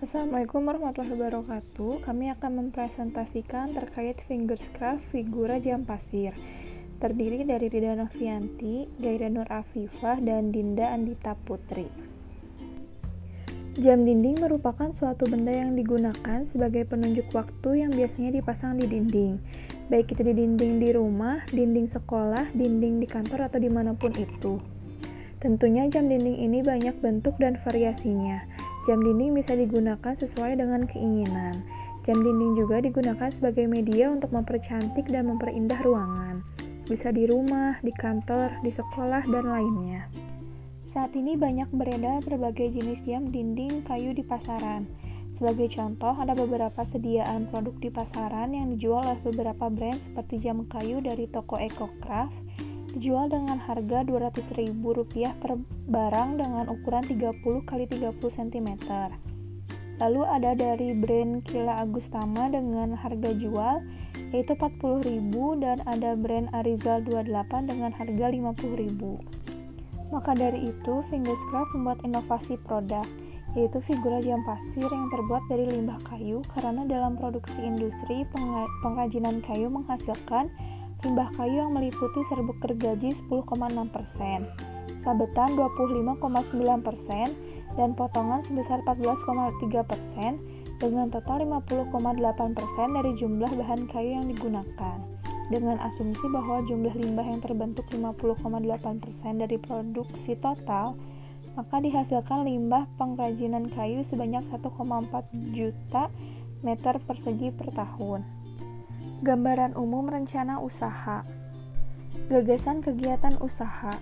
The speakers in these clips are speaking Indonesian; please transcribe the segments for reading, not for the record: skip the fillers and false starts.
Assalamualaikum warahmatullahi wabarakatuh. Kami akan mempresentasikan terkait Fingerscraft figura jam pasir. Terdiri dari Rida Novianti, Gaira Nur Afifah, dan Dinda Andita Putri. Jam dinding merupakan suatu benda yang digunakan sebagai penunjuk waktu yang biasanya dipasang di dinding, baik itu di dinding di rumah, dinding sekolah, dinding di kantor, atau dimanapun itu. Tentunya jam dinding ini banyak bentuk dan variasinya. Jam dinding bisa digunakan sesuai dengan keinginan. Jam dinding juga digunakan sebagai media untuk mempercantik dan memperindah ruangan. Bisa di rumah, di kantor, di sekolah, dan lainnya. Saat ini banyak beredar berbagai jenis jam dinding kayu di pasaran. Sebagai contoh, ada beberapa sediaan produk di pasaran yang dijual oleh beberapa brand seperti jam kayu dari toko EcoCraft, dijual dengan harga Rp200.000 per barang dengan ukuran 30x30 cm. Lalu ada dari brand Kila Agustama dengan harga jual yaitu Rp40.000 dan ada brand Arizal 28 dengan harga Rp50.000. Maka dari itu, Fingerscraft membuat inovasi produk, yaitu figura jam pasir yang terbuat dari limbah kayu karena dalam produksi industri pengrajinan kayu menghasilkan limbah kayu yang meliputi serbuk gergaji 10,6%, sabetan 25,9%, dan potongan sebesar 14,3% dengan total 50,8% dari jumlah bahan kayu yang digunakan. Dengan asumsi bahwa jumlah limbah yang terbentuk 50,8% dari produksi total, maka dihasilkan limbah pengrajinan kayu sebanyak 1,4 juta meter persegi per tahun. Gambaran umum rencana usaha. Gagasan kegiatan usaha.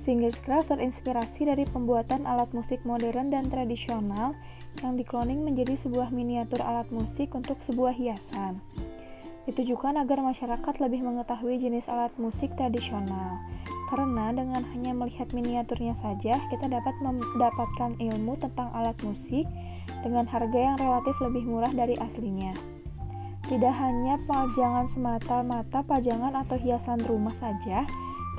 Fingerscraft terinspirasi dari pembuatan alat musik modern dan tradisional yang dikloning menjadi sebuah miniatur alat musik untuk sebuah hiasan. Ditujukan agar masyarakat lebih mengetahui jenis alat musik tradisional. Karena dengan hanya melihat miniaturnya saja, kita dapat mendapatkan ilmu tentang alat musik dengan harga yang relatif lebih murah dari aslinya. Tidak hanya pajangan semata-mata pajangan atau hiasan rumah saja,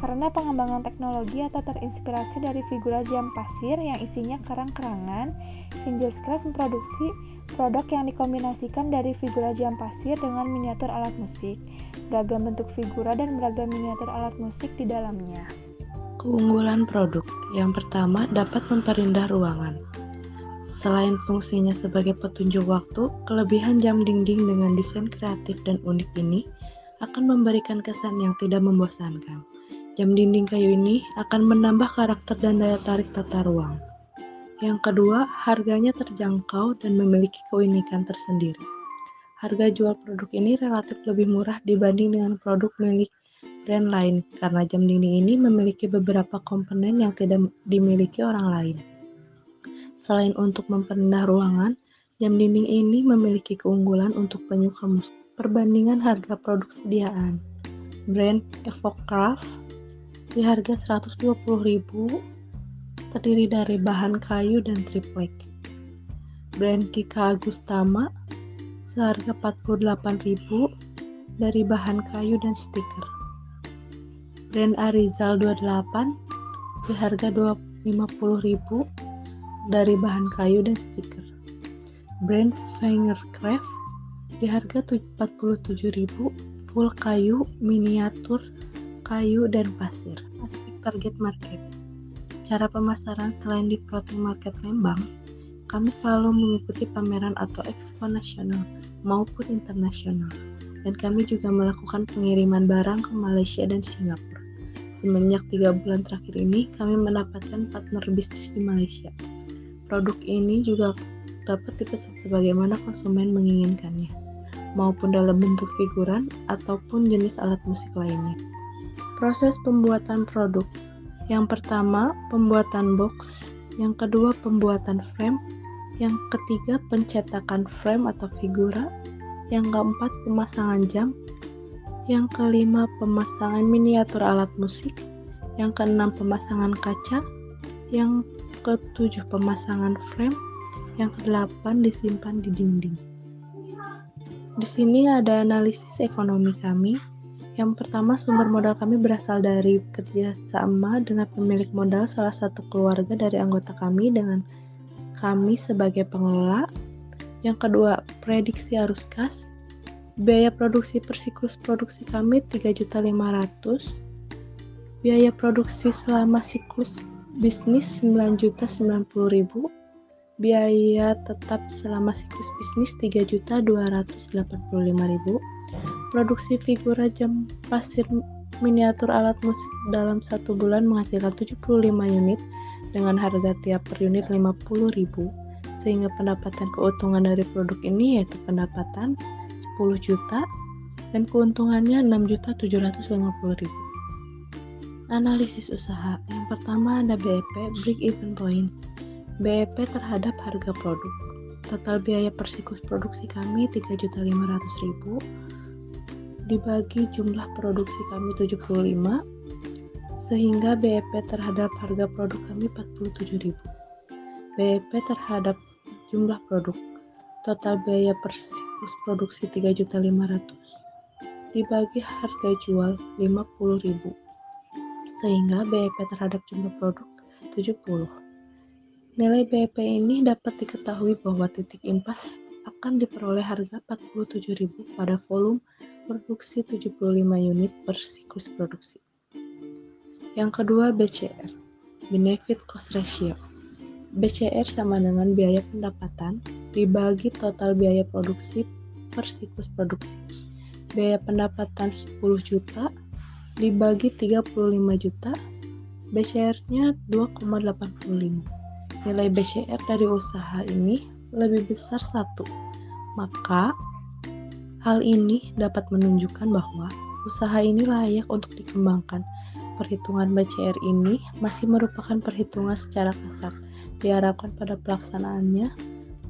karena pengembangan teknologi atau terinspirasi dari figura jam pasir yang isinya kerang-kerangan, Fingerscraft memproduksi produk yang dikombinasikan dari figura jam pasir dengan miniatur alat musik, beragam bentuk figura dan beragam miniatur alat musik di dalamnya. Keunggulan produk yang pertama dapat memperindah ruangan. Selain fungsinya sebagai petunjuk waktu, kelebihan jam dinding dengan desain kreatif dan unik ini akan memberikan kesan yang tidak membosankan. Jam dinding kayu ini akan menambah karakter dan daya tarik tata ruang. Yang kedua, harganya terjangkau dan memiliki keunikan tersendiri. Harga jual produk ini relatif lebih murah dibanding dengan produk milik brand lain karena jam dinding ini memiliki beberapa komponen yang tidak dimiliki orang lain. Selain untuk memperindah ruangan, jam dinding ini memiliki keunggulan untuk penyuka musik. Perbandingan harga produk sediaan. Brand EcoCraft di harga Rp120.000 terdiri dari bahan kayu dan triplek. Brand Kila Agustama seharga Rp48.000 dari bahan kayu dan stiker. Brand Arizal 28 di harga Rp50.000 dari bahan kayu dan stiker. Brand Fingerscraft di harga Rp47.000 full kayu, miniatur, kayu, dan pasir. Aspek target market. Cara pemasaran selain di floating market Lembang, kami selalu mengikuti pameran atau expo nasional maupun internasional, dan kami juga melakukan pengiriman barang ke Malaysia dan Singapura. Semenjak 3 bulan terakhir ini, kami mendapatkan partner bisnis di Malaysia. Produk ini juga dapat dipesan sebagaimana konsumen menginginkannya, maupun dalam bentuk figuran ataupun jenis alat musik lainnya. Proses pembuatan produk. Yang pertama, pembuatan box. Yang kedua, pembuatan frame. Yang ketiga, pencetakan frame atau figura. Yang keempat, pemasangan jam. Yang kelima, pemasangan miniatur alat musik. Yang keenam, pemasangan kaca. Yang ketujuh, pemasangan frame. Yang kedelapan, disimpan di dinding. Di sini ada analisis ekonomi kami. Yang pertama, sumber modal kami berasal dari kerjasama dengan pemilik modal salah satu keluarga dari anggota kami dengan kami sebagai pengelola. Yang kedua, prediksi arus kas. Biaya produksi per siklus produksi kami 3.500.000. Biaya produksi selama siklus bisnis 9.090.000. Biaya tetap selama siklus bisnis 3.285.000. Produksi figura jam pasir miniatur alat musik dalam 1 bulan menghasilkan 75 unit dengan harga tiap per unit 50.000, sehingga pendapatan keuntungan dari produk ini yaitu pendapatan 10 juta dan keuntungannya 6.750.000. Analisis usaha. Yang pertama ada BEP, break even point. BEP terhadap harga produk. Total biaya per siklus produksi kami 3.500.000 dibagi jumlah produksi kami 75, sehingga BEP terhadap harga produk kami 47.000. BEP terhadap jumlah produk. Total biaya per siklus produksi 3.500.000 dibagi harga jual 50.000, sehingga BEP terhadap jumlah produk 70. Nilai BEP ini dapat diketahui bahwa titik impas akan diperoleh harga 47.000 pada volume produksi 75 unit per siklus produksi. Yang kedua, BCR, Benefit Cost Ratio. BCR sama dengan biaya pendapatan dibagi total biaya produksi per siklus produksi. Biaya pendapatan 10 juta dibagi 35 juta, BCR-nya 2,85. Nilai BCR dari usaha ini lebih besar 1, maka hal ini dapat menunjukkan bahwa usaha ini layak untuk dikembangkan. Perhitungan BCR ini masih merupakan perhitungan secara kasar. Diharapkan pada pelaksanaannya,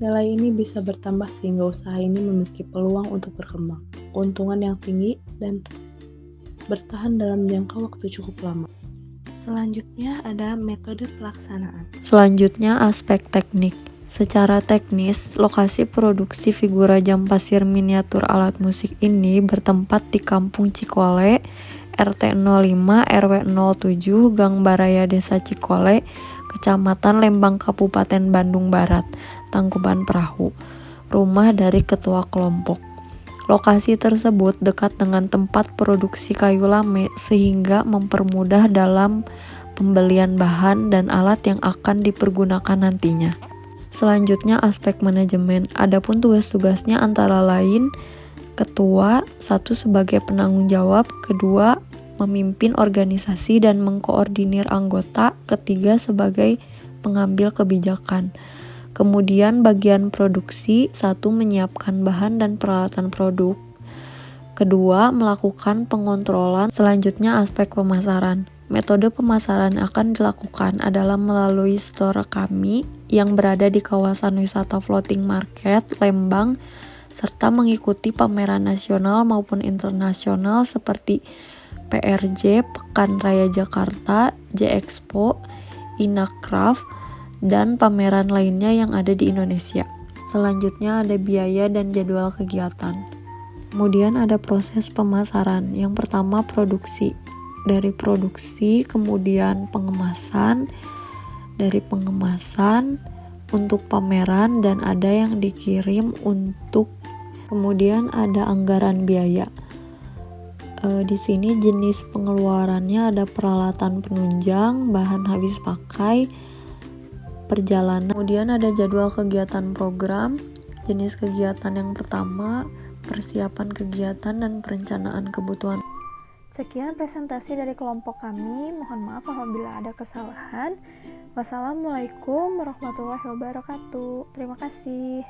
nilai ini bisa bertambah sehingga usaha ini memiliki peluang untuk berkembang, keuntungan yang tinggi, dan bertahan dalam jangka waktu cukup lama. Selanjutnya ada metode pelaksanaan. Selanjutnya aspek teknik. Secara teknis, lokasi produksi figura jam pasir miniatur alat musik ini bertempat di Kampung Cikole, RT 05 RW 07, Gang Baraya Desa Cikole, Kecamatan Lembang, Kabupaten Bandung Barat, Tangkuban Perahu. Rumah dari ketua kelompok. Lokasi tersebut dekat dengan tempat produksi kayu lame sehingga mempermudah dalam pembelian bahan dan alat yang akan dipergunakan nantinya. Selanjutnya aspek manajemen. Adapun tugas-tugasnya antara lain ketua, 1 sebagai penanggung jawab, kedua memimpin organisasi dan mengkoordinir anggota, ketiga sebagai pengambil kebijakan. Kemudian bagian produksi, 1 menyiapkan bahan dan peralatan produk, kedua melakukan pengontrolan. Selanjutnya aspek pemasaran. Metode pemasaran akan dilakukan adalah melalui store kami yang berada di kawasan wisata Floating Market, Lembang, serta mengikuti pameran nasional maupun internasional seperti PRJ, Pekan Raya Jakarta, J-Expo, Inacraft, dan pameran lainnya yang ada di Indonesia. Selanjutnya ada biaya dan jadwal kegiatan. Kemudian ada proses pemasaran. Yang pertama produksi. Dari produksi, kemudian pengemasan, dari pengemasan untuk pameran, dan ada yang dikirim untuk, kemudian ada anggaran biaya. Di sini jenis pengeluarannya ada peralatan penunjang, bahan habis pakai, perjalanan. Kemudian ada jadwal kegiatan program. Jenis kegiatan yang pertama, persiapan kegiatan dan perencanaan kebutuhan. Sekian presentasi dari kelompok kami. Mohon maaf apabila ada kesalahan. Wassalamualaikum warahmatullahi wabarakatuh. Terima kasih.